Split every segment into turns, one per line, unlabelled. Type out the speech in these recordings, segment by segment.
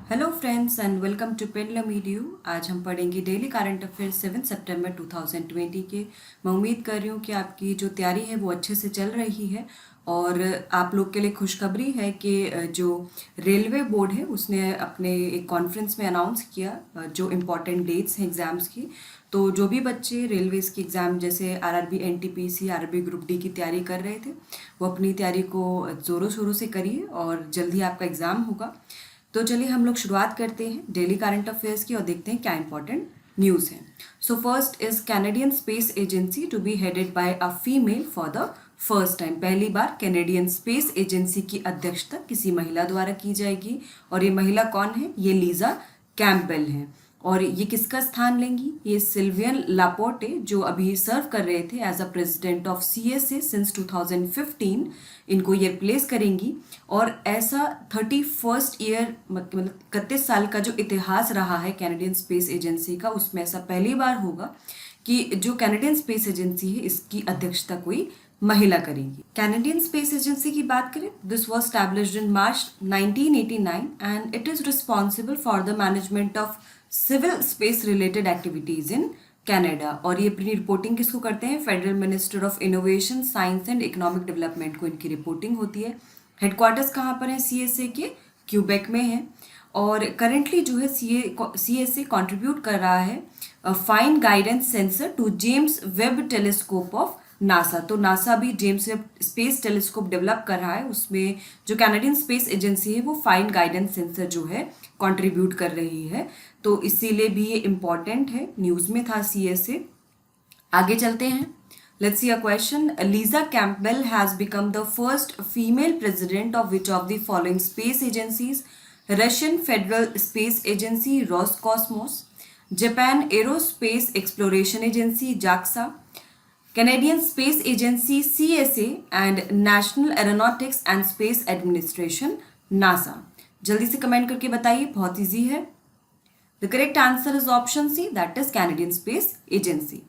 Hello friends and welcome to pendulum EDU. आज हम पढ़ेंगे डेली करंट अफेयर 7 सितंबर 2020 के। मैं उम्मीद कर रही हूँ कि आपकी जो तैयारी है वो अच्छे से चल रही है। और आप लोग के लिए खुशखबरी है कि जो रेलवे बोर्ड है उसने अपने एक कॉन्फ्रेंस में अनाउंस किया जो इम्पोर्टेंट डेट्स हैं एग्ज़ाम्स की। तो जो भी बच्चे रेलवेज़ की एग्ज़ाम जैसे RRB, NTPC, RRB group D की तैयारी कर रहे थे वो अपनी तैयारी को ज़ोरों शोरों से करिए और जल्दी आपका एग्ज़ाम होगा। तो चलिए हम लोग शुरुआत करते हैं डेली करंट अफेयर्स की और देखते हैं क्या इंपॉर्टेंट न्यूज़ है। So first is Canadian space agency to be headed by a female for the first time. पहली बार कैनेडियन स्पेस एजेंसी की अध्यक्षता किसी महिला द्वारा की जाएगी। और ये महिला कौन है? ये लीजा कैम्पबेल हैं। और ये किसका स्थान लेंगी? ये सिल्वियन लापोर्टे जो अभी सर्व कर रहे थे as a president of CSA since 2015, इनको ये रिप्लेस करेंगी। और ऐसा 31st ईयर मतलब 31 साल का जो इतिहास रहा है कैनेडियन स्पेस एजेंसी का, उसमें ऐसा पहली बार होगा कि जो कैनेडियन स्पेस एजेंसी है इसकी अध्यक्षता कोई महिला करेगी। कैनेडियन स्पेस एजेंसी की बात करें, this was established in March 1989 and it is responsible for the management of civil space related activities in Canada. और ये अपनी रिपोर्टिंग किसको करते हैं? Federal minister of innovation, science and economic development को इनकी रिपोर्टिंग होती है। हेडक्वार्टर्स कहाँ पर है? सीएसए के क्यूबेक में है। और करेंटली जो है सीएसए कंट्रीब्यूट कर रहा है fine guidance sensor to James Webb telescope of NASA. तो नासा भी James Webb space telescope develop कर रहा है, उसमें जो कैनेडियन स्पेस एजेंसी है वो फाइन गाइडेंस सेंसर जो है कंट्रीब्यूट कर रही है। तो इसीलिए भी ये इम्पॉर्टेंट है, न्यूज़ में था सीएसए। आगे चलते हैं। Let's see a question. Lisa Campbell has become the first female president of which of the following space agencies? Russian Federal Space Agency Roscosmos, Japan Aerospace Exploration Agency JAXA, Canadian Space Agency CSA and National Aeronautics and Space Administration NASA. जल्दी से comment करके बताइए, बहुत easy है। The correct answer is option C, that is Canadian Space Agency.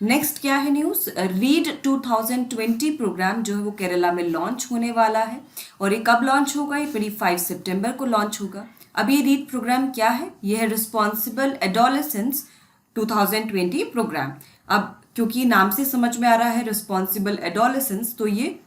Next क्या है news? Read 2020 programme जो है वो केरला में लॉन्च होने वाला है। और ये कब लॉन्च होगा? ये 25 सितंबर को लॉन्च होगा। अब ये रीड प्रोग्राम क्या है? ये है रिस्पॉन्सिबल एडोलेसेंस 2020 प्रोग्राम। अब क्योंकि नाम से समझ में आ रहा है रिस्पॉन्सिबल एडोलेसेंस, तो ये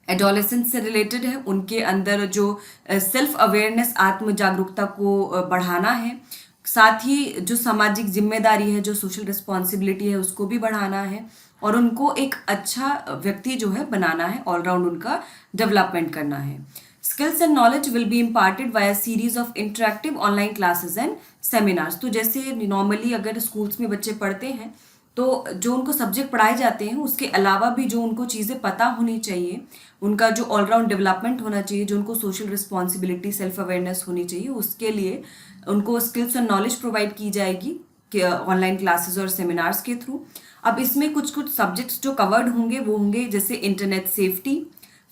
एडोलेसेंस से रिलेटेड है। उनके अंदर जो सेल्फ अवेयरनेस, आत्म जागरूकता को बढ़ाना है, साथ ही जो सामाजिक जिम्मेदारी है, जो सोशल रिस्पॉन्सिबिलिटी है उसको भी बढ़ाना है और उनको एक अच्छा व्यक्ति जो है बनाना है, ऑलराउंड उनका डेवलपमेंट करना है। Skills and knowledge will be imparted by a series of interactive online classes and seminars. तो जैसे नॉर्मली अगर स्कूल्स में बच्चे पढ़ते हैं तो जो उनको सब्जेक्ट पढ़ाए जाते हैं उसके अलावा भी जो उनको चीज़ें पता होनी चाहिए, उनका जो ऑलराउंड डेवलपमेंट होना चाहिए, जो उनको सोशल रिस्पॉन्सिबिलिटी, सेल्फ अवेयरनेस होनी चाहिए, उसके लिए उनको स्किल्स और नॉलेज प्रोवाइड की जाएगी कि ऑनलाइन क्लासेस और सेमिनार्स के थ्रू। अब इसमें कुछ कुछ सब्जेक्ट्स जो कवर्ड होंगे वो होंगे जैसे internet safety,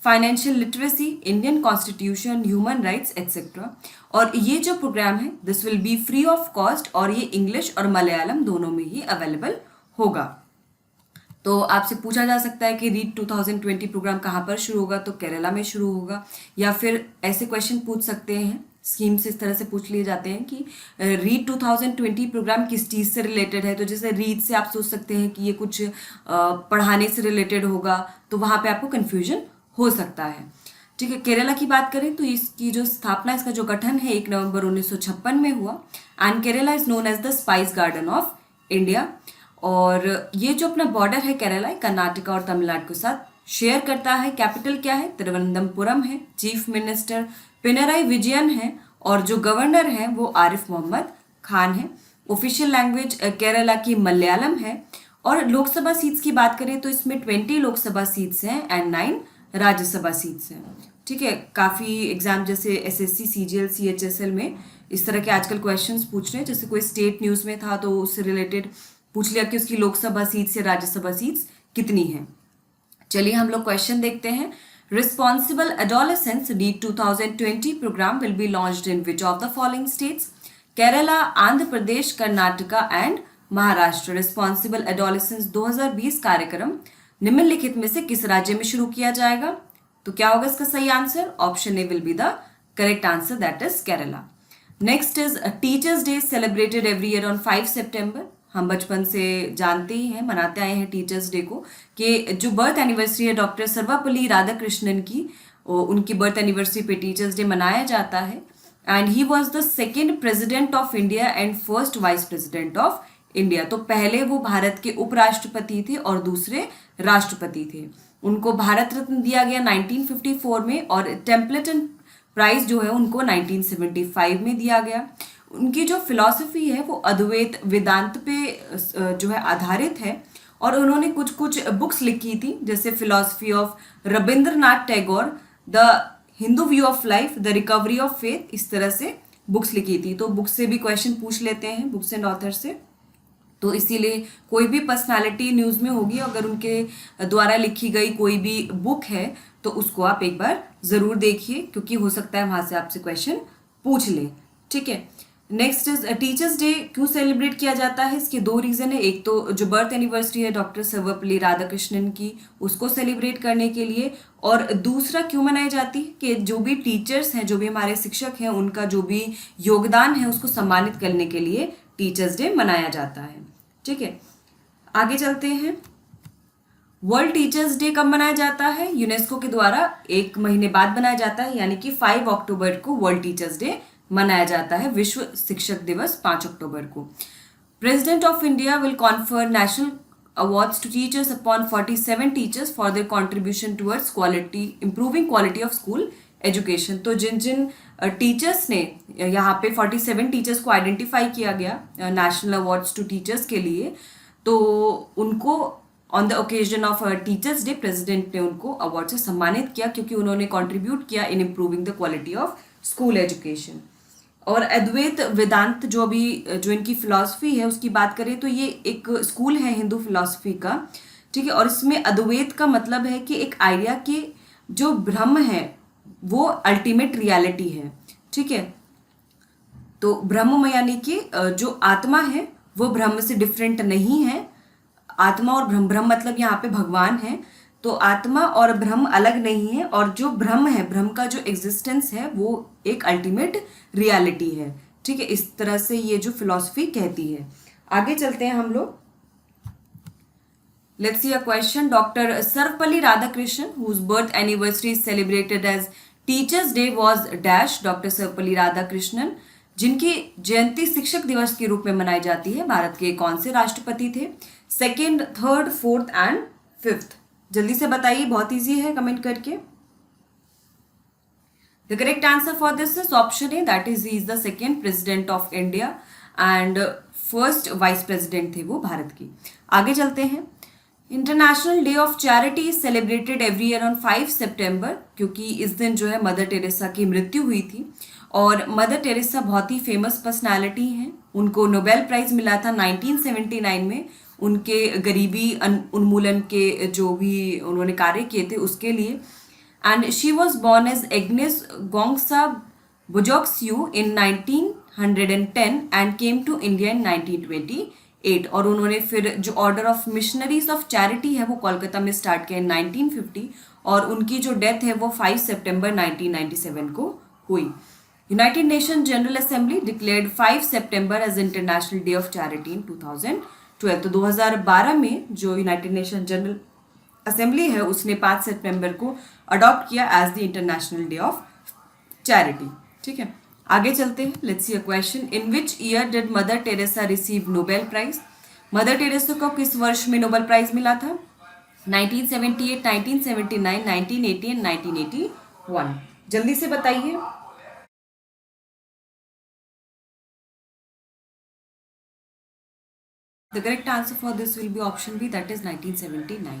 financial literacy, Indian constitution, human rights etcetera. और ये जो प्रोग्राम है this will be free of cost और ये इंग्लिश और मलयालम दोनों में ही अवेलेबल होगा। तो आपसे पूछा जा सकता है कि रीड 2020 प्रोग्राम कहाँ पर शुरू होगा? तो केरला में शुरू होगा। या फिर ऐसे क्वेश्चन पूछ सकते हैं, स्कीम से इस तरह से पूछ लिए जाते हैं कि रीड 2020 प्रोग्राम किस चीज़ से रिलेटेड है। तो जैसे रीड से आप सोच सकते हैं कि ये कुछ पढ़ाने से रिलेटेड होगा, तो वहाँ पे आपको कन्फ्यूजन हो सकता है। ठीक है, केरला की बात करें तो इसकी जो स्थापना, इसका जो गठन है 1 नवंबर 1956 में हुआ। And Kerala is known as the spice garden of India. और ये जो अपना बॉर्डर है केरला कर्नाटका और तमिलनाडु के साथ शेयर करता है। कैपिटल क्या है? तिरुवनंतपुरम है। चीफ मिनिस्टर पिनराई विजयन है और जो गवर्नर है वो आरिफ मोहम्मद खान है। ऑफिशियल लैंग्वेज केरला की मलयालम है। और लोकसभा सीट्स की बात करें तो इसमें 20 लोकसभा सीट्स हैं एंड 9 राज्यसभा सीट्स हैं। ठीक है, काफ़ी एग्जाम जैसे एसएससी, सीजीएल, सीएचएसएल में इस तरह के आजकल क्वेश्चंस पूछ रहे हैं। जैसे कोई स्टेट न्यूज़ में था तो उससे रिलेटेड पूछ लिया कि उसकी लोकसभा सीट्स या राज्यसभा सीट्स कितनी हैं। चलिए हम लोग क्वेश्चन देखते हैं। Responsible adolescence read 2020 programme will be launched in which of the following states? Kerala, Andhra Pradesh, Karnataka and Maharashtra. Responsible adolescence 2020 कार्यक्रम निम्नलिखित में से किस राज्य में शुरू किया जाएगा? तो क्या होगा इसका सही answer? Option A will be the correct answer, that is Kerala. Next is teachers day celebrated every year on 5 सितंबर। हम बचपन से जानते ही हैं, मनाते आए हैं टीचर्स डे को, कि जो बर्थ एनिवर्सरी है डॉक्टर सर्वपल्ली राधाकृष्णन की, उनकी बर्थ एनिवर्सरी पे टीचर्स डे मनाया जाता है। And he was the second president of India and first vice president of India. तो पहले वो भारत के उपराष्ट्रपति थे और दूसरे राष्ट्रपति थे। उनको भारत रत्न दिया गया 1954 में, और टेम्पलेटन प्राइज जो है उनको 1975 में दिया गया। उनकी जो फिलॉसफी है वो अद्वैत वेदांत पे जो है आधारित है, और उन्होंने कुछ कुछ बुक्स लिखी थी, जैसे philosophy of Rabindranath Tagore, the Hindu view of life, the recovery of faith, इस तरह से बुक्स लिखी थी। तो बुक्स से भी क्वेश्चन पूछ लेते हैं, बुक्स एंड ऑथर से। तो इसीलिए कोई भी पर्सनालिटी न्यूज़ में होगी, अगर उनके द्वारा लिखी गई कोई भी बुक है तो उसको आप एक बार ज़रूर देखिए, क्योंकि हो सकता है वहाँ से आपसे क्वेश्चन पूछ ले। ठीक है। नेक्स्ट इज टीचर्स डे क्यों सेलिब्रेट किया जाता है? इसके दो रीज़न है। एक तो जो बर्थ एनिवर्सरी है डॉक्टर सर्वपल्ली राधाकृष्णन की, उसको सेलिब्रेट करने के लिए, और दूसरा क्यों मनाई जाती है कि जो भी टीचर्स हैं, जो भी हमारे शिक्षक हैं, उनका जो भी योगदान है उसको सम्मानित करने के लिए टीचर्स डे मनाया जाता है। ठीक है, आगे चलते हैं। वर्ल्ड टीचर्स डे कब मनाया जाता है? यूनेस्को के द्वारा 1 महीने बाद मनाया जाता है, यानी कि 5 अक्टूबर को वर्ल्ड टीचर्स डे मनाया जाता है। विश्व शिक्षक दिवस 5 अक्टूबर को। President of India will confer national awards to teachers upon 47 teachers for their contribution towards quality, improving quality of school education. तो जिन जिन टीचर्स ने, यहाँ पे 47 टीचर्स को आइडेंटिफाई किया गया नेशनल अवार्ड्स टू टीचर्स के लिए, तो उनको on the occasion of teachers day president ने उनको अवार्ड से सम्मानित किया, क्योंकि उन्होंने कंट्रीब्यूट किया in improving the quality of school education. और अद्वैत वेदांत जो इनकी फिलॉसफी है उसकी बात करें तो ये एक स्कूल है हिंदू फिलॉसफी का। ठीक है, और इसमें अद्वैत का मतलब है कि एक आइडिया कि जो ब्रह्म है वो अल्टीमेट रियलिटी है। ठीक है, तो ब्रह्म में यानी कि जो आत्मा है वो ब्रह्म से डिफरेंट नहीं है। आत्मा और ब्रह्म, ब्रह्म मतलब यहाँ पे भगवान है, तो आत्मा और ब्रह्म अलग नहीं है, और जो ब्रह्म है, ब्रह्म का जो एग्जिस्टेंस है वो एक अल्टीमेट रियलिटी है। ठीक है, इस तरह से ये जो फिलॉसफी कहती है। आगे चलते हैं हम लोग। Let's see a question. Doctor Sarvepalli Radhakrishnan whose birth anniversary is celebrated as teachers day was dash. Doctor Sarvepalli Radhakrishnan जिनकी जयंती शिक्षक दिवस के रूप में मनाई जाती है, भारत के कौन से राष्ट्रपति थे? 2nd, 3rd, 4th and 5th। जल्दी से बताइए, बहुत इजी है, कमेंट करके। The correct answer for this is option A, that is he is the second president of India and first vice president थे वो भारत की। आगे चलते हैं। International day of charity is celebrated every year on 5 सितंबर, क्योंकि इस दिन जो है मदर टेरेसा की मृत्यु हुई थी, और मदर टेरेसा बहुत ही फेमस पर्सनालिटी हैं। उनको नोबेल प्राइज मिला था 1979 में, उनके गरीबी उन्मूलन के जो भी उन्होंने कार्य किए थे उसके लिए। And she was born as Agnes Gonxha Bojaxhiu in 1910 and came to India in 1928। और उन्होंने फिर जो order of missionaries of charity है वो कोलकाता में स्टार्ट किया इन 1950, और उनकी जो डेथ है वो 5 सितंबर 1997 को हुई। United nation general assembly declared 5 September as international day of charity in 2012। तो 2012 में जो यूनाइटेड नेशन जनरल असेंबली है उसने 5 सितंबर को अडॉप्ट किया as the international day of charity. ठीक है, आगे चलते हैं। Let's see a question. In which year did mother Teresa receive Nobel prize? Mother Teresa को किस वर्ष में नोबेल प्राइज मिला था? 1978, 1979, 1980 एंड 1981। जल्दी से बताइए। The correct answer for this will be option B, that is 1979.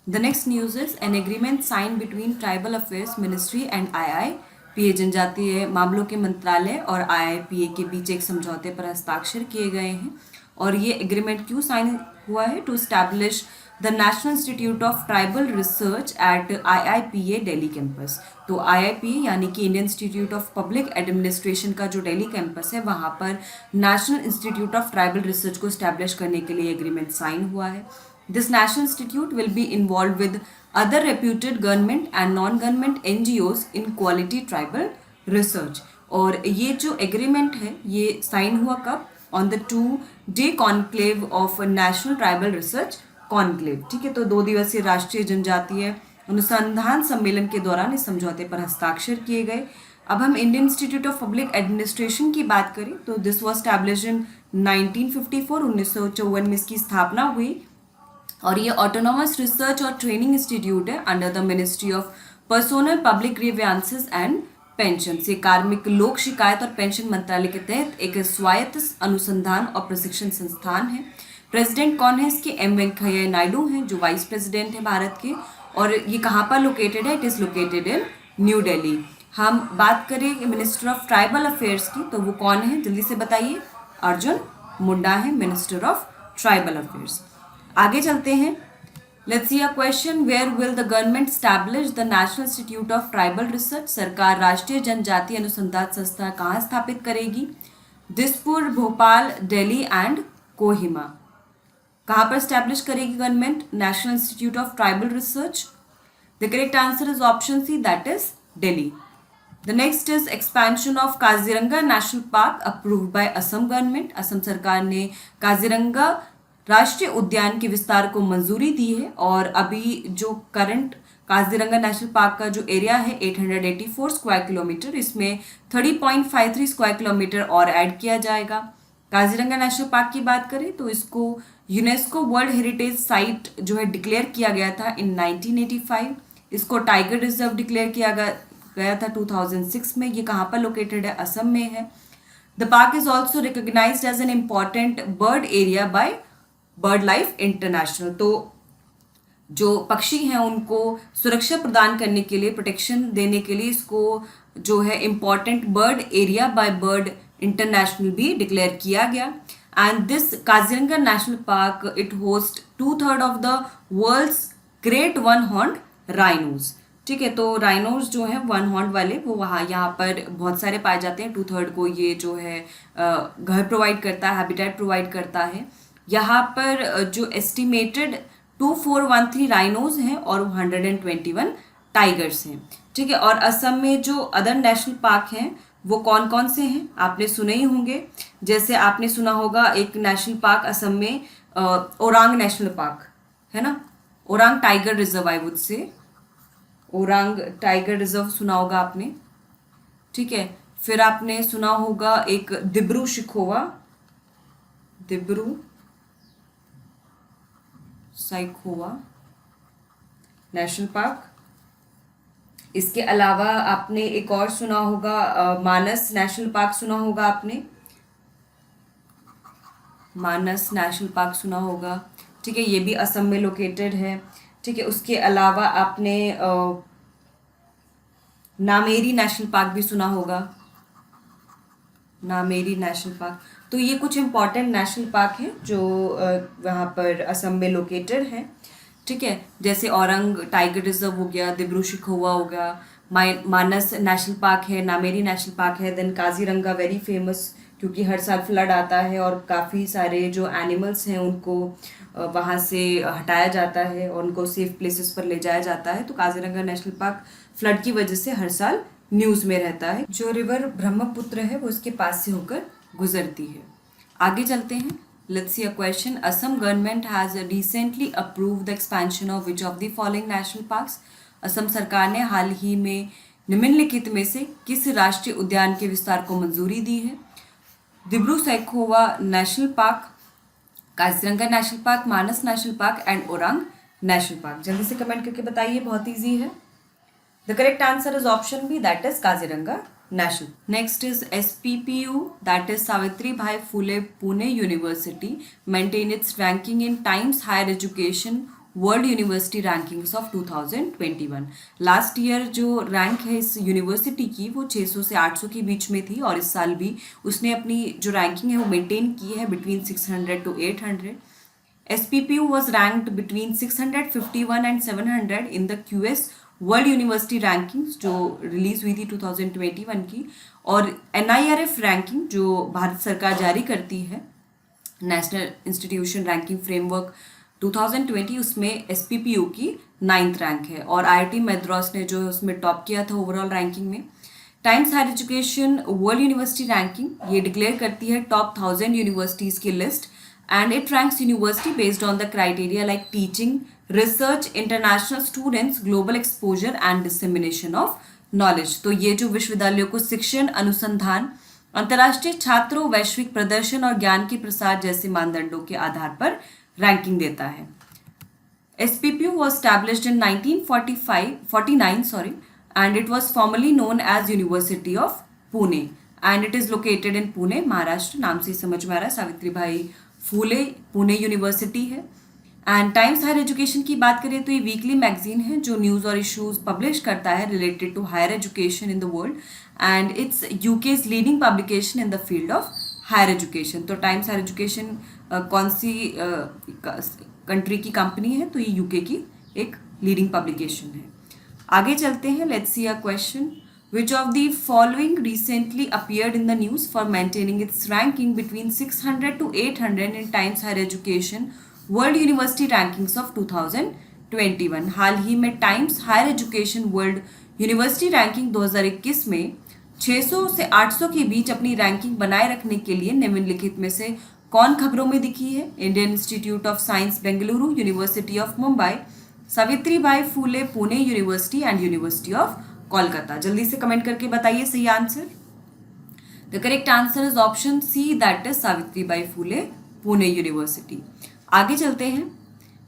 The next news is an agreement signed between Tribal Affairs Ministry and IIPA, जनजातीय मामलों के मंत्रालय और IIPA के बीच एक समझौते पर हस्ताक्षर किए गए हैं। और ये एग्रीमेंट क्यों साइन हुआ है? To establish the national institute of tribal research at IIPA Delhi campus. तो IIPA यानी कि Indian institute of public administration का जो दिल्ली कैंपस है वहाँ पर national institute of tribal research को स्टैब्लिश करने के लिए एग्रीमेंट साइन हुआ है। This national institute will be involve with other reputed government and non government NGOs in quality tribal research. और ये जो एग्रीमेंट है ये साइन हुआ कब? On the 2-day conclave of national tribal research conclave, ठीक है। तो 2 दिवसीय राष्ट्रीय जनजातीय अनुसंधान सम्मेलन के दौरान इस समझौते पर हस्ताक्षर किए गए। अब हम Indian institute of public administration की बात करें तो दिस वाज एस्टैब्लिश्ड इन 1954, 1954 में इसकी स्थापना हुई और ये ऑटोनॉमस रिसर्च और ट्रेनिंग इंस्टीट्यूट है under the ministry of personnel public grievances and pension. ये कार्मिक लोक शिकायत और पेंशन मंत्रालय के तहत एक स्वायत्त अनुसंधान और प्रशिक्षण संस्थान है। प्रेसिडेंट कौन है इसके? एम वेंकैया नायडू हैं जो वाइस प्रेसिडेंट है भारत के। और ये कहाँ पर लोकेटेड है? It is located in new Delhi. हम बात करें मिनिस्टर ऑफ ट्राइबल अफेयर्स की तो वो कौन है? जल्दी से बताइए। अर्जुन मुंडा है मिनिस्टर ऑफ ट्राइबल अफेयर्स। आगे चलते हैं। Let's see a question, where will the government establish the national institute of tribal research? सरकार राष्ट्रीय जनजातीय अनुसंधान संस्था कहाँ स्थापित करेगी? दिसपुर, भोपाल, दिल्ली एंड कोहिमा। कहाँ पर स्टैब्लिश करेगी government national institute of tribal research? The correct answer is option C, that is Delhi. The next is expansion of Kaziranga national park approved by Assam government. Assam सरकार ने काजीरंगा राष्ट्रीय उद्यान के विस्तार को मंजूरी दी है और अभी जो करंट काजीरंगा नेशनल पार्क का जो एरिया है 884 स्क्वायर किलोमीटर, इसमें 30.53 स्क्वायर किलोमीटर और ऐड किया जाएगा। काजीरंगा नेशनल पार्क की बात करें तो इसको यूनेस्को वर्ल्ड हेरिटेज साइट जो है डिक्लेयर किया गया था इन 1985। इसको टाइगर रिजर्व डिक्लेयर किया गया था 2006 में। ये कहाँ पर लोकेटेड है? असम में है। The park is also recognised as an important bird area by bird life international. तो जो पक्षी हैं उनको सुरक्षा प्रदान करने के लिए, प्रोटेक्शन देने के लिए इसको जो है important bird area by bird international भी डिक्लेयर किया गया। And this Kaziranga national park it host 2/3 of the world's great one horn rhinos, ठीक है। तो राइनोज जो है वन हॉर्न वाले वो यहाँ पर बहुत सारे पाए जाते हैं। 2/3 को ये जो है घर प्रोवाइड करता है, हैबिटेट प्रोवाइड करता है। यहाँ पर जो एस्टिमेटेड 2413 राइनोज हैं और 121 टाइगर्स हैं, ठीक है। और असम में जो अदर नेशनल पार्क हैं वो कौन कौन से हैं आपने सुने ही होंगे। जैसे आपने सुना होगा एक नेशनल पार्क असम में ओरांग नेशनल पार्क है ना, Orang tiger reserve, I would say Orang tiger reserve सुना होगा आपने, ठीक है। फिर आपने सुना होगा एक दिब्रू साइखोवा नेशनल पार्क। इसके अलावा आपने एक और सुना होगा मानस नेशनल पार्क सुना होगा आपने, मानस नेशनल पार्क सुना होगा, ठीक है। ये भी असम में लोकेटेड है, ठीक है। उसके अलावा आपने नामेरी नेशनल पार्क भी सुना होगा, नामेरी नेशनल पार्क। तो ये कुछ इम्पॉर्टेंट नेशनल पार्क हैं जो वहाँ पर असम में लोकेटेड हैं, ठीक है। जैसे औरंग टाइगर रिजर्व हो गया, दिब्रू सैखोवा हो गया, मानस नेशनल पार्क है, नामेरी नेशनल पार्क है। देन काजीरंगा वेरी फेमस क्योंकि हर साल फ्लड आता है और काफ़ी सारे जो एनिमल्स हैं उनको वहाँ से हटाया जाता है और उनको सेफ प्लेसेस पर ले जाया जाता है। तो काजीरंगा नेशनल पार्क फ्लड की वजह से हर साल न्यूज़ में रहता है। जो रिवर ब्रह्मपुत्र है वो इसके पास से होकर गुजरती है। आगे चलते हैं। Let's see a question, Assam government has recently approved the expansion of which of the following national parks? Assam सरकार ने हाल ही में निम्नलिखित में से किस राष्ट्रीय उद्यान के विस्तार को मंजूरी दी है? Dibru Saikhowa national park, Kaziranga national park, Manas national park and Orang national park. जल्दी से कमेंट करके बताइए, बहुत ईजी है। The correct answer is option B, that is Kaziranga national. Next is SPPU, that is Savitribai Phule Pune university maintain its ranking in Times higher education world university rankings of 2021। Last year जो rank है इस university की वो 600 से 800 के बीच में थी और इस साल भी उसने अपनी जो रैंकिंग है वो मेंटेन की है between 600 to 800। SPPU was ranked between 651 and 700 in the QS world university rankings जो रिलीज हुई थी 2021 की, और NIRF रैंकिंग जो भारत सरकार जारी करती है, नेशनल इंस्टीट्यूशन रैंकिंग फ्रेमवर्क 2020, उसमें SPPU की 9th रैंक है और IIT मद्रास ने जो उसमें टॉप किया था ओवरऑल रैंकिंग में। Times higher education world university ranking ये डिक्लेयर करती है टॉप 1000 यूनिवर्सिटीज़ की list, and it ranks university based on the criteria like teaching, research, international students, global exposure and dissemination of knowledge. तो ये जो विश्वविद्यालयों को शिक्षण, अनुसंधान, अंतर्राष्ट्रीय छात्रों, वैश्विक प्रदर्शन और ज्ञान के प्रसार जैसे मानदंडों के आधार पर रैंकिंग देता है। SPPU was established in 1949, and it was formerly known as University of Pune, and it is located in Pune, Maharashtra. नाम से समझ में आ रहा है, सावित्री भाई फूले पुणे यूनिवर्सिटी है। एंड टाइम्स हायर एजुकेशन की बात करें तो ये वीकली मैगजीन है जो न्यूज़ और इश्यूज पब्लिश करता है related to higher education in the world, and it's UK's leading publication in the field of higher education. तो टाइम्स हायर एजुकेशन कौन सी कंट्री की कंपनी है? तो ये यूके की एक लीडिंग पब्लिकेशन है। आगे चलते हैं, let's see a question. Which of the following recently appeared in the news for maintaining its ranking between 600 to 800 in Times Higher Education World University Rankings of 2021? हाल ही में Times higher education world university ranking 2021 में 600 से 800 के बीच अपनी ranking बनाए रखने के लिए निम्नलिखित में से कौन खबरों में दिखी है? Indian institute of science Bengaluru, university of Mumbai, Savitribai Phule Pune university and university of Kolkata. जल्दी से कमेंट करके बताइए सही answer. The correct answer is option C, that is Savitribai Phule Pune university. आगे चलते हैं।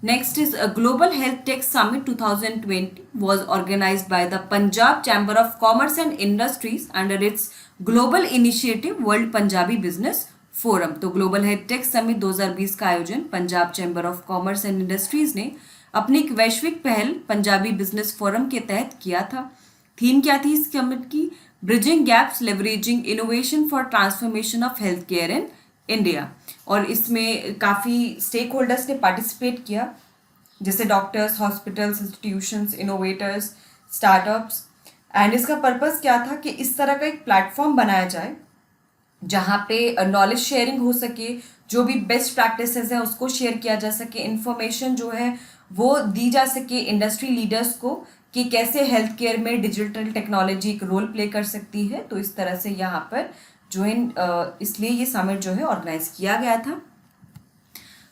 Next is global health tech summit 2020 was organized by the Punjab Chamber of Commerce and Industries under its global initiative World Punjabi Business Forum। तो global health tech summit 2020 का आयोजन Punjab chamber of commerce and industries ने अपनी एक वैश्विक पहल Punjabi business forum के तहत किया था। थीम क्या थी इस समिट की? Bridging gaps, leveraging innovation for transformation of health care in India. और इसमें काफ़ी स्टेक होल्डर्स ने पार्टिसिपेट किया, जैसे doctors, hospitals, institutions, innovators, startups. And इसका पर्पस क्या था कि इस तरह का एक प्लेटफॉर्म बनाया जाए जहाँ पे नॉलेज शेयरिंग हो सके, जो भी बेस्ट प्रैक्टिसेस है उसको शेयर किया जा सके, इन्फॉर्मेशन जो है वो दी जा सके इंडस्ट्री लीडर्स को कि कैसे हेल्थ केयर में डिजिटल टेक्नोलॉजी एक रोल प्ले कर सकती है। तो इस तरह से यहाँ पर जो है इसलिए ये समिट जो है ऑर्गेनाइज किया गया था।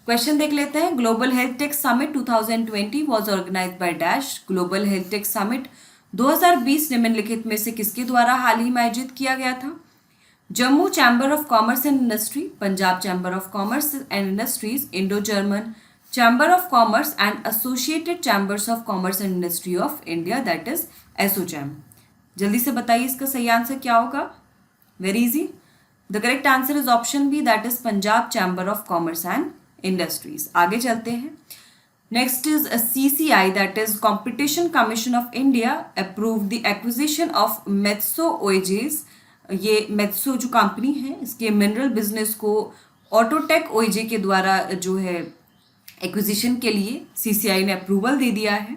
क्वेश्चन देख लेते हैं। Global health tech summit 2020 was organised by dash. Global health tech summit 2020 निम्नलिखित में से किसके द्वारा हाल ही में आयोजित किया गया था? Jammu chamber of commerce and industry, Punjab chamber of commerce and industries, Indo German chamber of commerce and associated chambers of commerce and industry of India, that is ASSOCHAM. जल्दी से बताइए इसका सही आंसर क्या होगा? Very easy. The correct answer is option B, that is Punjab chamber of commerce and industries. आगे चलते हैं। Next is CCI, that is competition commission of India, approve the acquisition of Metso Oyj's. ये Metso जो company है इसके mineral business को Outotec Oyj के द्वारा जो है एक्विजिशन के लिए CCI ने अप्रूवल दे दिया है।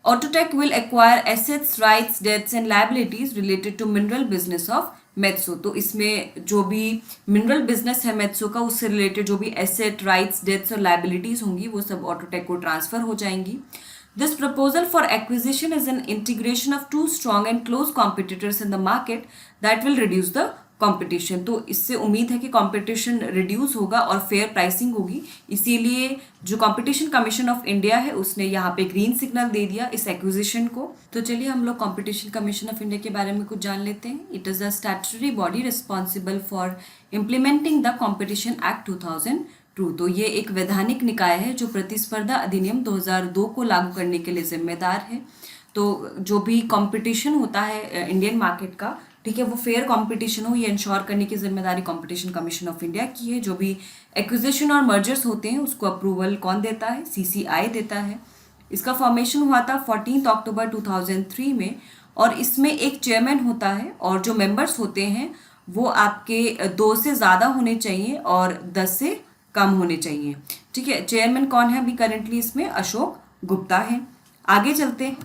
Outotec will acquire assets, rights, debts and liabilities related to mineral business of Metso. तो इसमें जो भी मिनरल बिजनेस है मेत्सो का, उससे रिलेटेड जो भी एसेट, राइट्स, डेट्स और लायबिलिटीज होंगी वो सब ऑटोटेक को ट्रांसफर हो जाएंगी। This proposal for acquisition is an integration of two strong and close competitors in the market that will reduce the competition। तो इससे उम्मीद है कि competition reduce होगा और fair pricing होगी, इसीलिए जो competition commission of India है उसने यहाँ पे green signal दे दिया इस acquisition को। तो चलिए हम लोग competition commission of India के बारे में कुछ जान लेते हैं। It is a statutory body responsible for implementing the Competition Act 2002। तो ये एक वैधानिक निकाय है जो प्रतिस्पर्धा अधिनियम 2002 को लागू करने के लिए जिम्मेदार है। तो जो भी कंपटीशन होता है इंडियन मार्केट का, ठीक है, वो फेयर कंपटीशन हो, ये इंश्योर करने की जिम्मेदारी कंपटीशन कमीशन ऑफ इंडिया की है। जो भी एक्विजिशन और मर्जर्स होते हैं उसको अप्रूवल कौन देता है? CCI देता है। इसका फॉर्मेशन हुआ था 14 अक्टूबर 2003 में, और इसमें एक चेयरमैन होता है और जो मेंबर्स होते हैं वो आपके 2 से ज़्यादा होने चाहिए और 10 से कम होने चाहिए। ठीक है, चेयरमैन कौन है अभी करेंटली इसमें? अशोक गुप्ता है। आगे चलते हैं।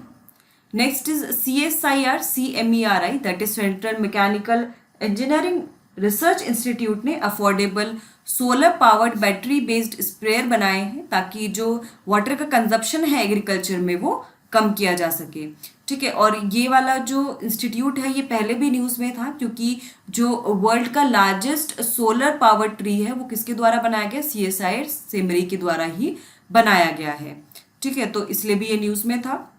Next is CSIR CMERI, that is central mechanical engineering research institute ने affordable solar powered battery based sprayer बनाए हैं ताकि जो वाटर का कंजप्शन है एग्रीकल्चर में वो कम किया जा सके। ठीक है, और ये वाला जो इंस्टीट्यूट है ये पहले भी न्यूज़ में था, क्योंकि जो वर्ल्ड का लार्जेस्ट सोलर पावर ट्री है वो किसके द्वारा बनाया गया, CSIR सेमरी के द्वारा ही बनाया गया है। ठीक है, तो इसलिए भी ये न्यूज़ में था।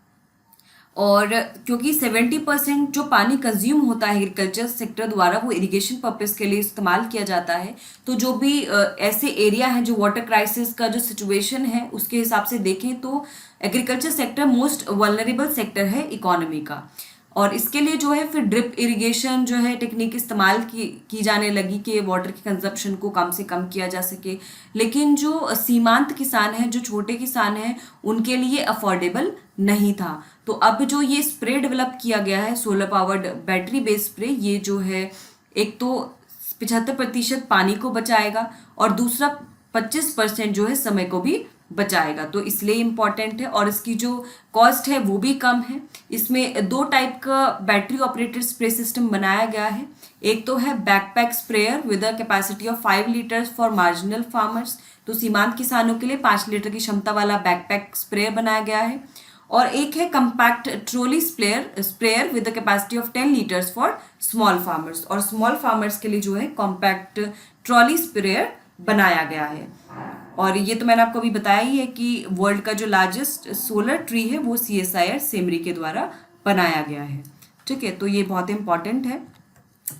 और क्योंकि 70% जो पानी कंज्यूम होता है एग्रीकल्चर सेक्टर द्वारा वो इरिगेशन पर्पस के लिए इस्तेमाल किया जाता है, तो जो भी ऐसे एरिया हैं जो वाटर क्राइसिस का जो सिचुएशन है उसके हिसाब से देखें तो agriculture sector most vulnerable sector है इकोनॉमी का। और इसके लिए जो है फिर ड्रिप इरिगेशन जो है टेक्निक इस्तेमाल की जाने लगी कि वाटर के कंजप्शन को कम से कम किया जा सके। लेकिन जो सीमांत किसान हैं, जो छोटे किसान हैं, उनके लिए अफोर्डेबल नहीं था। तो अब जो ये स्प्रे डेवलप किया गया है solar powered battery based spray, ये जो है एक तो 75% पानी को बचाएगा और दूसरा 25% जो है समय को भी बचाएगा, तो इसलिए इम्पॉर्टेंट है। और इसकी जो कॉस्ट है वो भी कम है। इसमें 2 टाइप का बैटरी ऑपरेटेड स्प्रे सिस्टम बनाया गया है। एक तो है backpack sprayer with a capacity of 5 litres for marginal farmers, तो सीमांत किसानों के लिए 5 लीटर की क्षमता वाला बैकपैक स्प्रेयर बनाया गया है। और एक है compact trolley sprayer with the capacity of 10 litres for small farmers, और स्मॉल फार्मर्स के लिए जो है कॉम्पैक्ट ट्रॉली स्प्रेयर बनाया गया है। और ये तो मैंने आपको अभी बताया ही है कि वर्ल्ड का जो लार्जेस्ट सोलर ट्री है वो CSIR सेमरी के द्वारा बनाया गया है। ठीक है, तो ये बहुत इंपॉर्टेंट है।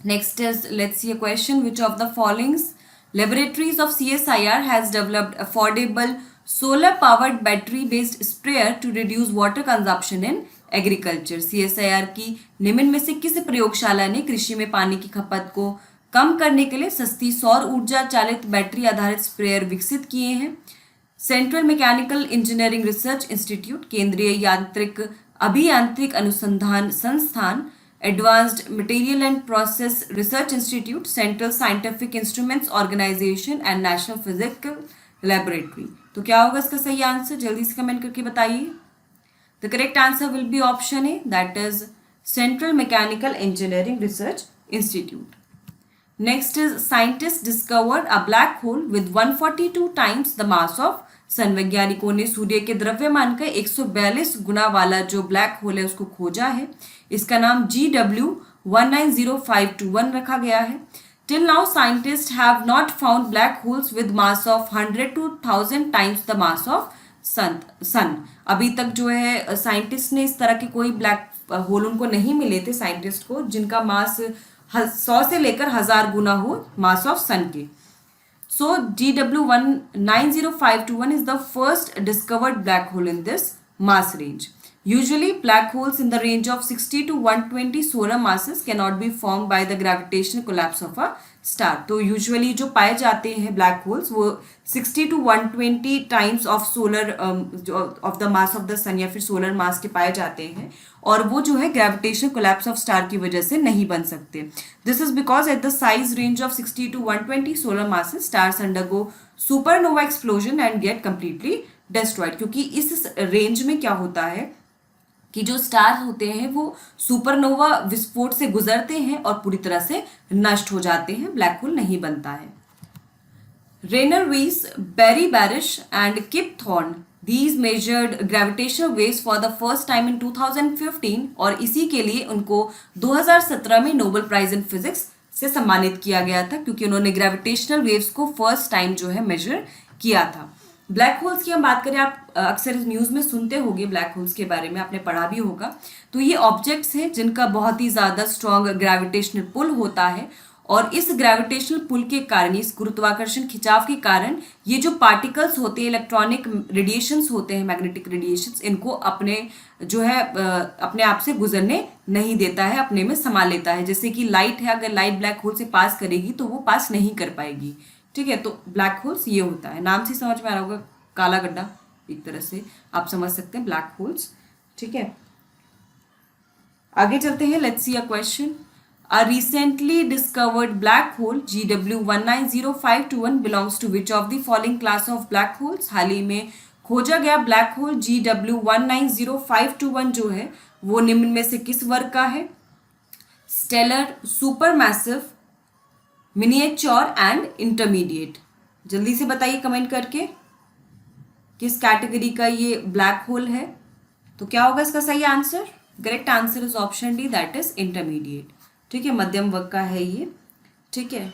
Next is let's see a question, which of the followings laboratories of CSIR has developed affordable solar powered battery based sprayer to reduce water consumption in agriculture? CSIR की निम्न में से किस प्रयोगशाला ने कृषि में पानी की खपत को कम करने के लिए सस्ती सौर ऊर्जा चालित बैटरी आधारित स्प्रेयर विकसित किए हैं? Central mechanical engineering research institute, केंद्रीय यांत्रिक अभियांत्रिक अनुसंधान संस्थान, advanced material and process research institute, central scientific instruments organisation and national physical laboratory. तो क्या होगा इसका सही आंसर, जल्दी से कमेंट करके बताइए। The correct answer will be option A, that is central mechanical engineering research institute. Next is scientists discovered a black hole with 142 times the mass of sun। वैज्ञानिकों ने सूर्य के द्रव्यमान का 142 गुना वाला जो ब्लैक होल है उसको खोजा है। इसका नाम GW190521 रखा गया है। Till now scientists have not found black holes with mass of 100 to 1000 times the mass of sun। अभी तक जो है साइंटिस्ट ने इस तरह के कोई ब्लैक होल उनको नहीं मिले थे साइंटिस्ट को जिनका मास 100 से लेकर 1000 गुना हो मास ऑफ सन के। सो GW190521 is the first discovered black hole in this mass range. Usually black holes in the range of 60 to 120 solar masses cannot be formed by the gravitational collapse of a star। तो usually जो पाए जाते हैं black holes वो 60 to 120 times of solar of the mass of the sun या फिर solar मास के पाए जाते हैं, और वो जो है ग्रेविटेशनल कोलैप्स ऑफ स्टार की वजह से नहीं बन सकते। This is because at the size range of 60 to 120 solar masses stars undergo supernova explosion and get completely destroyed. क्योंकि इस रेंज में क्या होता है कि जो स्टार होते हैं वो सुपरनोवा विस्फोट से गुजरते हैं और पूरी तरह से नष्ट हो जाते हैं, ब्लैक होल नहीं बनता है। Rainer Weiss, Barry Barish and Kip Thorne, these measured gravitational waves for the first time in 2015 और इसी के लिए उनको 2017 में नोबेल प्राइज इन फिजिक्स से सम्मानित किया गया था, क्योंकि उन्होंने ग्रेविटेशनल वेव्स को फर्स्ट टाइम जो है मेजर किया था। ब्लैक होल्स की हम बात करें, आप अक्सर न्यूज़ में सुनते होंगे ब्लैक होल्स के बारे में, आपने पढ़ा भी होगा। तो ये ऑब्जेक्ट्स हैं जिनका बहुत ही ज़्यादा स्ट्रॉन्ग ग्रेविटेशनल पुल होता है, और इस ग्रेविटेशनल पुल के कारण, इस गुरुत्वाकर्षण खिंचाव के कारण ये जो पार्टिकल्स होते हैं, इलेक्ट्रॉनिक रेडिएशंस होते हैं, मैग्नेटिक रेडिएशंस, इनको अपने जो है अपने आप से गुजरने नहीं देता है, अपने में समा लेता है। जैसे कि लाइट है, अगर लाइट ब्लैक होल से पास करेगी तो वो पास नहीं कर पाएगी। ठीक है, तो ब्लैक होल्स ये होता है, नाम से समझ में आ रहा होगा, काला गड्ढा एक तरह से आप समझ सकते हैं ब्लैक होल्स। ठीक है, आगे चलते हैं। Let's see a question. A recently discovered black hole GW190521 belongs to which of the following class of black holes? हाल ही में खोजा गया ब्लैक होल GW190521 जो है वो निम्न में से किस वर्ग का है? Stellar, supermassive, miniature and intermediate. जल्दी से बताइए कमेंट करके किस कैटेगरी का ये ब्लैक होल है। तो क्या होगा इसका सही answer? Correct answer is option D, that is intermediate. ठीक है, मध्यम वर्ग का है ये। ठीक है,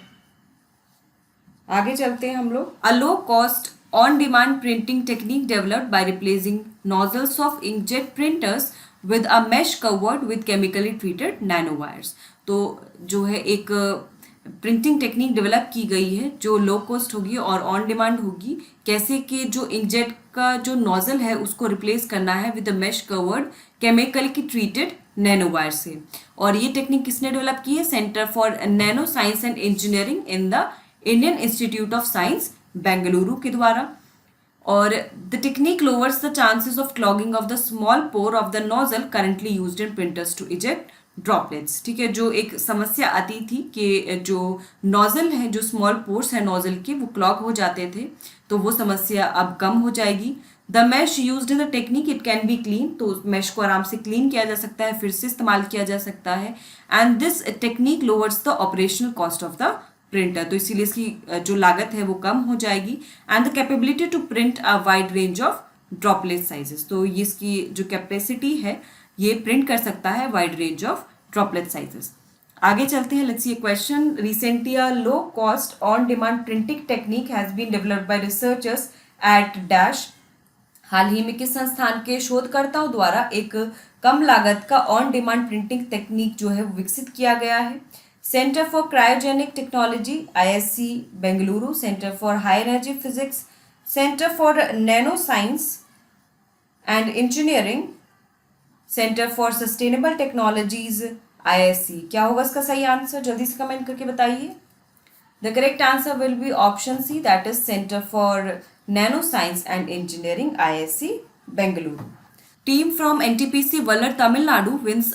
आगे चलते हैं हम लोग। A low cost on demand printing technique developed by replacing nozzles of inkjet printers with a mesh covered with chemically treated nano wires. तो जो है एक प्रिंटिंग टेक्निक डेवलप की गई है जो लो कॉस्ट होगी और ऑन डिमांड होगी। कैसे कि जो इंकजेट का जो नोजल है उसको रिप्लेस करना है with a mesh covered chemical की ट्रीटेड नैनो वायर से। और ये टेक्निक किसने डेवलप की है? Centre for nano science and engineering in the Indian institute of science Bengaluru के द्वारा। और the technique lowers the chances of clogging of the small pore of the nozzle currently used in printers to eject droplets. ठीक है, जो एक समस्या आती थी कि जो नोजल है, जो स्मॉल पोर्स है नोजल के, वो क्लॉग हो जाते थे, तो वो समस्या अब कम हो जाएगी। The mash used in the technique it can be clean, तो उस मैश को आराम से क्लीन किया जा सकता है, फिर से इस्तेमाल किया जा सकता है। And this technique lowers the operational cost of the printer, तो इसीलिए इसकी जो लागत है वो कम हो जाएगी। And the capability to print a wide range of droplet sizes, तो ये इसकी जो कैपेसिटी है ये प्रिंट कर सकता है wide range of droplet sizes. आगे चलते हैं, let's see a question. Recently a low cost on demand printing technique has been developed by researchers at dash. हाल ही में किस संस्थान के शोधकर्ताओं द्वारा एक कम लागत का ऑन डिमांड प्रिंटिंग टेक्निक जो है विकसित किया गया है? Centre for cryogenic technology ISC Bengaluru, centre for high energy physics, centre for nano science and engineering, centre for sustainable technologies ISC। क्या होगा इसका सही आंसर? जल्दी से कमेंट करके बताइए। The correct answer will be option C, that is centre for nano science and engineering ISC Bengaluru. Team from NTPC Vallur Tamil Nadu wins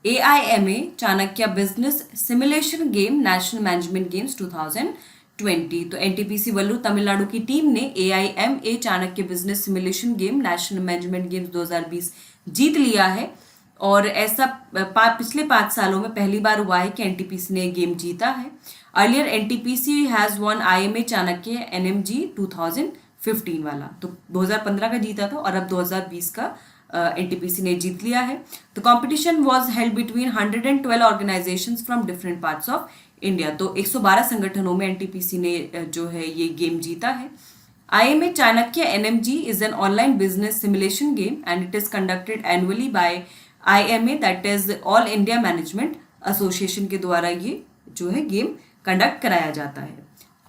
AIMA Chanakya business simulation game national management games 2020। तो NTPC Vallur Tamil Nadu की टीम ने AIMA Chanakya business simulation game national management games 2020 जीत लिया है। और ऐसा पिछले 5 सालों में पहली बार हुआ है कि NTPC ने गेम जीता है। Earlier NTPC has one IMA Chanakya NMG 2015 वाला, तो 2015 का जीता था और अब 2020 का NTPC ने जीत लिया है। The competition was held between 112 organisations from different parts of India, तो 112 संगठनों में NTPC ने जो है ये गेम जीता है। IMA Chanakya NMG is an online business simulation game and it is conducted annually by IMA, that is all India management association के द्वारा ये जो है गेम कंडक्ट कराया जाता है।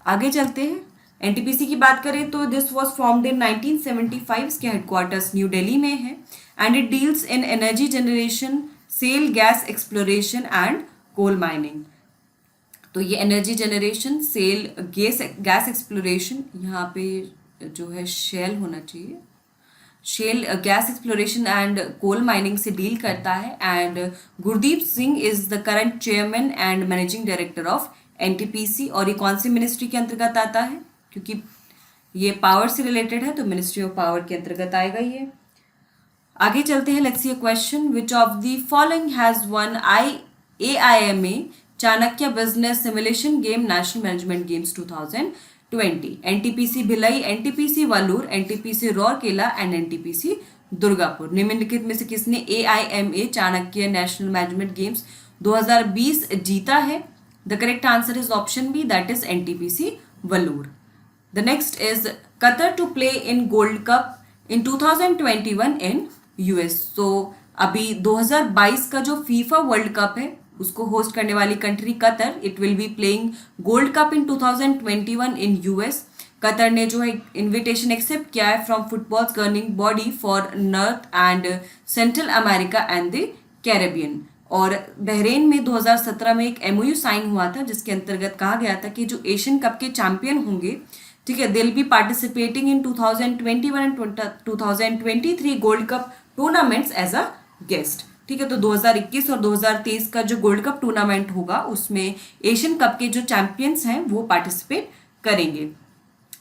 आगे चलते हैं, NTPC की बात करें तो दिस वॉज फॉर्म्ड इन 1975, इसके हेडक्वार्टर्स न्यू दिल्ली में है। And it deals in energy generation, sale, gas exploration and coal mining. तो ये energy generation, sale, gas exploration, यहाँ पे जो है शेल होना चाहिए, shale gas exploration and coal mining से डील करता है। And Gurdeep Singh is the current chairman and managing director of NTPC। और ये कौन सी मिनिस्ट्री के अंतर्गत आता है? क्योंकि ये पावर से रिलेटेड है तो मिनिस्ट्री ऑफ पावर के अंतर्गत आएगा ये। आगे चलते हैं, let's see a question. Which of the following has won AIMA Chanakya business simulation game national management games 2020? NTPC Bhilai, NTPC Vallur, NTPC Rourkela and NTPC Durgapur. निम्नलिखित में से किसने AIMA Chanakya national management games 2020 जीता है? The correct answer is option B, that is NTPC Vallur. The next is Qatar to play in Gold Cup in 2021 in US। तो अभी 2022 का जो FIFA वर्ल्ड कप है उसको होस्ट करने वाली country Qatar, it will be playing gold cup in 2021 in US। Qatar ने जो है इन्विटेशन एक्सेप्ट किया है from football governing body for north and central America and the Caribbean. और बहरेन में 2017 में एक MOU साइन हुआ था जिसके अंतर्गत कहा गया था कि जो एशियन कप के चैंपियन होंगे, ठीक है, they'll be participating in 2021 and 2023 gold cup tournaments as a guest. ठीक है, तो 2021 और 2023 का जो गोल्ड कप टूर्नामेंट होगा उसमें एशियन कप के जो चैंपियंस हैं वो पार्टिसिपेट करेंगे।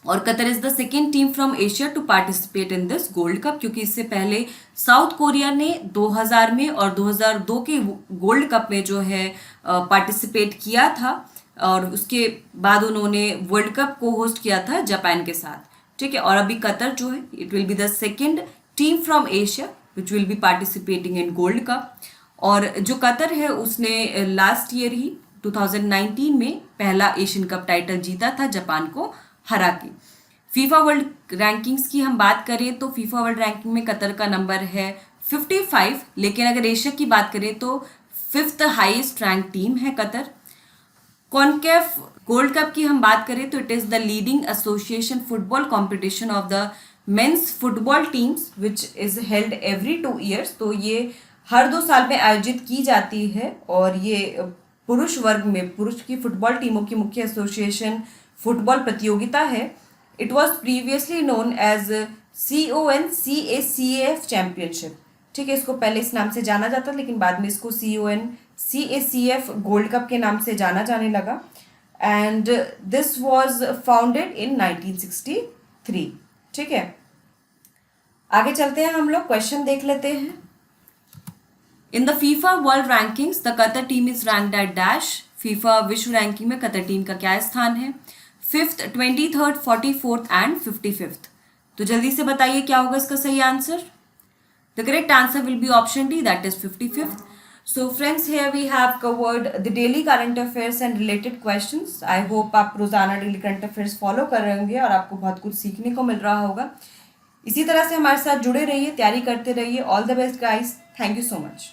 और Qatar is the second team from Asia to participate in this gold cup, क्योंकि इससे पहले साउथ कोरिया ने 2000 में और 2002 के गोल्ड कप में जो है पार्टिसिपेट किया था और उसके बाद उन्होंने वर्ल्ड कप को होस्ट किया था जापान के साथ। ठीक है, और अभी कतर जो है it will be the second team from Asia which will be participating in gold cup. और जो कतर है उसने लास्ट ईयर ही 2019 में पहला एशियन कप टाइटल जीता था जापान को हरा के। फीफा वर्ल्ड रैंकिंग्स की हम बात करें तो फीफा वर्ल्ड रैंकिंग में कतर का नंबर है 55, लेकिन अगर एशिया की बात करें तो 5th हाईएस्ट रैंक टीम है कतर। कॉन्केफ गोल्ड कप की हम बात करें तो it is the leading association football competition of the mains football teams which is held every 2 years. तो ये हर 2 साल में आयोजित की जाती है और ये पुरुष वर्ग में पुरुष की फुटबॉल टीमों की मुख्य एसोसिएशन फुटबॉल प्रतियोगिता है। It was previously known as CONCACAF championship. ठीक है, इसको पहले इस नाम से जाना जाता लेकिन बाद में इसको CONCACAF गोल्ड कप के नाम से जाना जाने लगा। And this was founded in 1963। ठीक है, आगे चलते हैं, हम लोग क्वेश्चन देख लेते हैं। In the FIFA world rankings the Qatar team is ranked at dash. FIFA विश्व रैंकिंग में कतर टीम का क्या स्थान है? 5th, 23rd, 44th and 55th। तो जल्दी से बताइए क्या होगा इसका सही answer. The correct answer will be option D, that is 55th। So friends, here we have covered the daily current affairs and related questions. I hope आप रोजाना डेली करंट अफेयर्स फॉलो कर रहे होंगे और आपको बहुत कुछ सीखने को मिल रहा होगा। इसी तरह से हमारे साथ जुड़े रहिए, तैयारी करते रहिए। All the best guys, thank you so much.